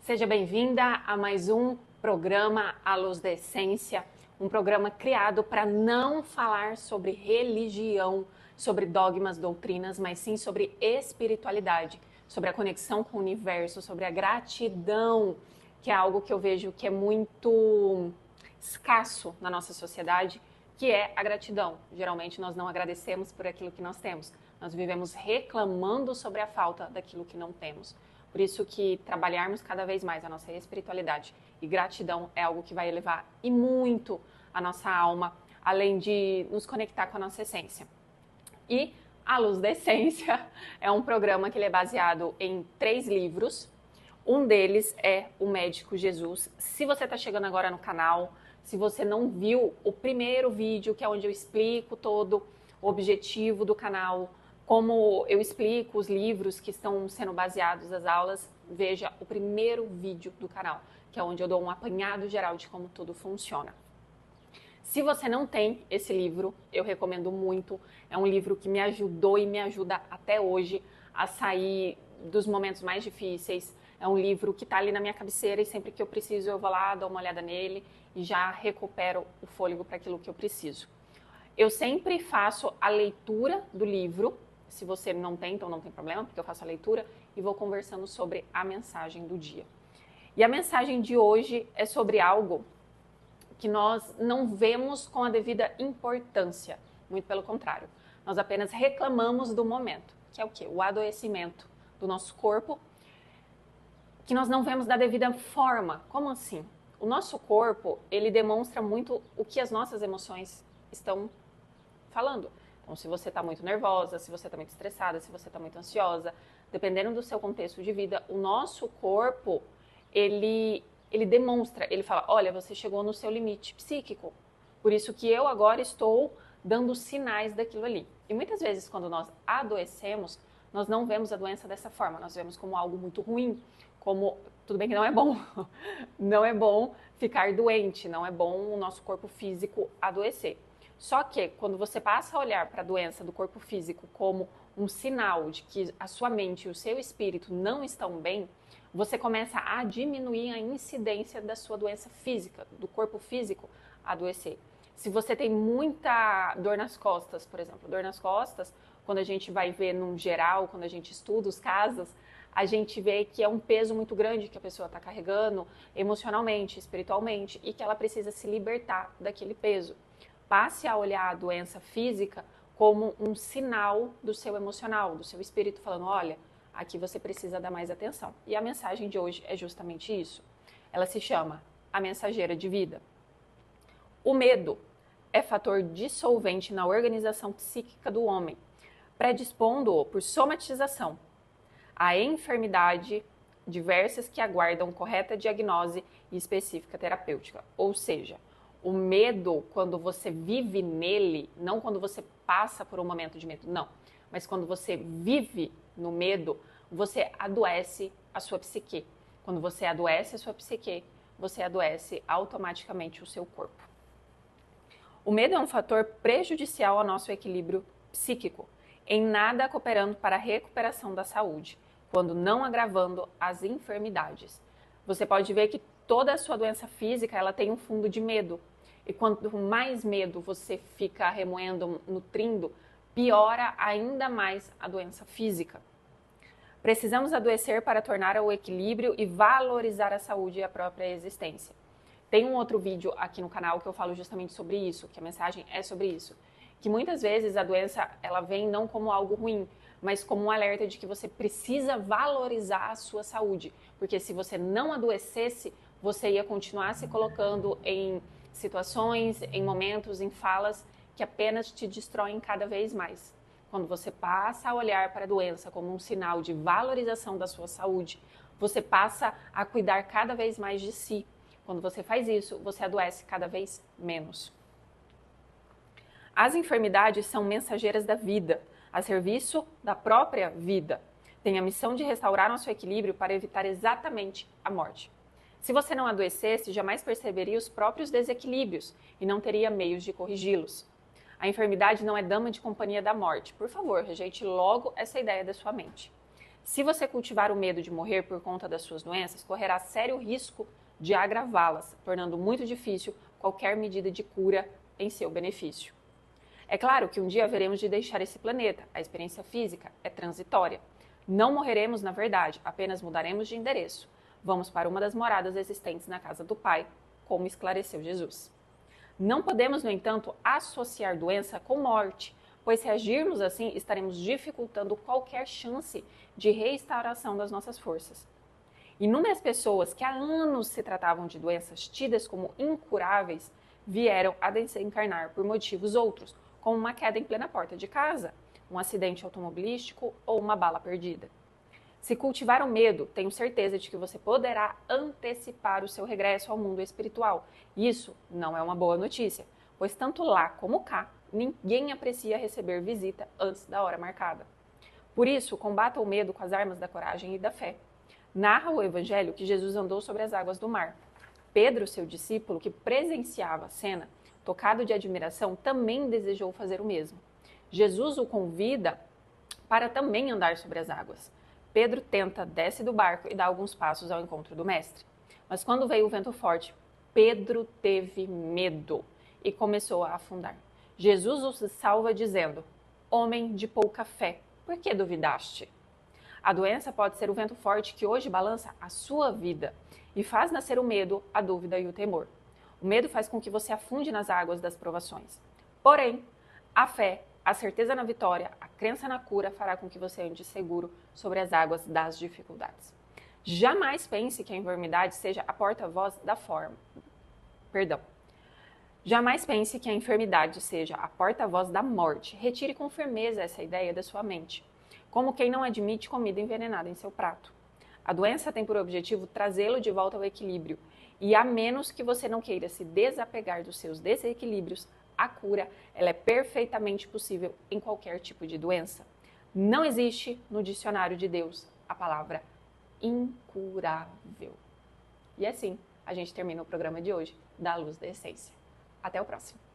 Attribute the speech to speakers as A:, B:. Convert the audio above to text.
A: Seja bem-vinda a mais um programa A Luz da Essência, um programa criado para não falar sobre religião, sobre dogmas, doutrinas, mas sim sobre espiritualidade, sobre a conexão com o universo, sobre a gratidão, que é algo que eu vejo que é muito escasso na nossa sociedade, que é a gratidão. Geralmente nós não agradecemos por aquilo que nós temos, nós vivemos reclamando sobre a falta daquilo que não temos. Por isso que trabalharmos cada vez mais a nossa espiritualidade e gratidão é algo que vai elevar e muito a nossa alma, além de nos conectar com a nossa essência. E A Luz da Essência é um programa que ele é baseado em 3 livros. Um deles é O Médico Jesus. Se você está chegando agora no canal, se você não viu o primeiro vídeo, que é onde eu explico todo o objetivo do canal, como eu explico os livros que estão sendo baseados nas aulas, veja o primeiro vídeo do canal, que é onde eu dou um apanhado geral de como tudo funciona. Se você não tem esse livro, eu recomendo muito. É um livro que me ajudou e me ajuda até hoje a sair dos momentos mais difíceis. É um livro que está ali na minha cabeceira e sempre que eu preciso eu vou lá, dou uma olhada nele e já recupero o fôlego para aquilo que eu preciso. Eu sempre faço a leitura do livro. Se você não tem, então não tem problema, porque eu faço a leitura e vou conversando sobre a mensagem do dia. E a mensagem de hoje é sobre algo que nós não vemos com a devida importância, muito pelo contrário. Nós apenas reclamamos do momento, que é o quê? O adoecimento do nosso corpo, que nós não vemos da devida forma. Como assim? O nosso corpo, ele demonstra muito o que as nossas emoções estão falando. Então, se você está muito nervosa, se você está muito estressada, se você está muito ansiosa, dependendo do seu contexto de vida, o nosso corpo, ele demonstra, ele fala, olha, você chegou no seu limite psíquico, por isso que eu agora estou dando sinais daquilo ali. E muitas vezes, quando nós adoecemos, nós não vemos a doença dessa forma, nós vemos como algo muito ruim, como, tudo bem que não é bom, não é bom ficar doente, não é bom o nosso corpo físico adoecer. Só que quando você passa a olhar para a doença do corpo físico como um sinal de que a sua mente e o seu espírito não estão bem, você começa a diminuir a incidência da sua doença física, do corpo físico adoecer. Se você tem muita dor nas costas, por exemplo, dor nas costas, quando a gente vai ver num geral, quando a gente estuda os casos, a gente vê que é um peso muito grande que a pessoa está carregando emocionalmente, espiritualmente, e que ela precisa se libertar daquele peso. Passe a olhar a doença física como um sinal do seu emocional, do seu espírito, falando, olha, aqui você precisa dar mais atenção. E a mensagem de hoje é justamente isso. Ela se chama A Mensageira de Vida. O medo é fator dissolvente na organização psíquica do homem, predispondo-o por somatização a enfermidade diversas que aguardam correta diagnose e específica terapêutica. Ou seja, o medo, quando você vive nele, não quando você passa por um momento de medo, não. Mas quando você vive no medo, você adoece a sua psique. Quando você adoece a sua psique, você adoece automaticamente o seu corpo. O medo é um fator prejudicial ao nosso equilíbrio psíquico, em nada cooperando para a recuperação da saúde, quando não agravando as enfermidades. Você pode ver que toda a sua doença física, ela tem um fundo de medo. E quanto mais medo você fica remoendo, nutrindo, piora ainda mais a doença física. Precisamos adoecer para tornar o equilíbrio e valorizar a saúde e a própria existência. Tem um outro vídeo aqui no canal que eu falo justamente sobre isso, que a mensagem é sobre isso. Que muitas vezes a doença, ela vem não como algo ruim, mas como um alerta de que você precisa valorizar a sua saúde. Porque se você não adoecesse, você ia continuar se colocando em situações, em momentos, em falas que apenas te destroem cada vez mais. Quando você passa a olhar para a doença como um sinal de valorização da sua saúde, você passa a cuidar cada vez mais de si. Quando você faz isso, você adoece cada vez menos. As enfermidades são mensageiras da vida, a serviço da própria vida. Tem a missão de restaurar nosso equilíbrio para evitar exatamente a morte. Se você não adoecesse, jamais perceberia os próprios desequilíbrios e não teria meios de corrigi-los. A enfermidade não é dama de companhia da morte. Por favor, rejeite logo essa ideia da sua mente. Se você cultivar o medo de morrer por conta das suas doenças, correrá sério risco de agravá-las, tornando muito difícil qualquer medida de cura em seu benefício. É claro que um dia haveremos de deixar esse planeta. A experiência física é transitória. Não morreremos, na verdade, apenas mudaremos de endereço. Vamos para uma das moradas existentes na casa do Pai, como esclareceu Jesus. Não podemos, no entanto, associar doença com morte, pois se agirmos assim, estaremos dificultando qualquer chance de restauração das nossas forças. Inúmeras pessoas que há anos se tratavam de doenças tidas como incuráveis vieram a desencarnar por motivos outros, como uma queda em plena porta de casa, um acidente automobilístico ou uma bala perdida. Se cultivar o medo, tenho certeza de que você poderá antecipar o seu regresso ao mundo espiritual. Isso não é uma boa notícia, pois tanto lá como cá, ninguém aprecia receber visita antes da hora marcada. Por isso, combata o medo com as armas da coragem e da fé. Narra o Evangelho que Jesus andou sobre as águas do mar. Pedro, seu discípulo, que presenciava a cena, tocado de admiração, também desejou fazer o mesmo. Jesus o convida para também andar sobre as águas. Pedro tenta, desce do barco e dá alguns passos ao encontro do mestre. Mas quando veio o vento forte, Pedro teve medo e começou a afundar. Jesus o salva dizendo: homem de pouca fé, por que duvidaste? A doença pode ser o vento forte que hoje balança a sua vida e faz nascer o medo, a dúvida e o temor. O medo faz com que você afunde nas águas das provações. Porém, a fé, a certeza na vitória, a crença na cura fará com que você ande seguro sobre as águas das dificuldades. Jamais pense que a enfermidade seja a porta-voz da forma. Jamais pense que a enfermidade seja a porta-voz da morte. Retire com firmeza essa ideia da sua mente, como quem não admite comida envenenada em seu prato. A doença tem por objetivo trazê-lo de volta ao equilíbrio, e a menos que você não queira se desapegar dos seus desequilíbrios, a cura ela é perfeitamente possível em qualquer tipo de doença. Não existe no dicionário de Deus a palavra incurável. E assim, a gente termina o programa de hoje da Luz da Essência. Até o próximo.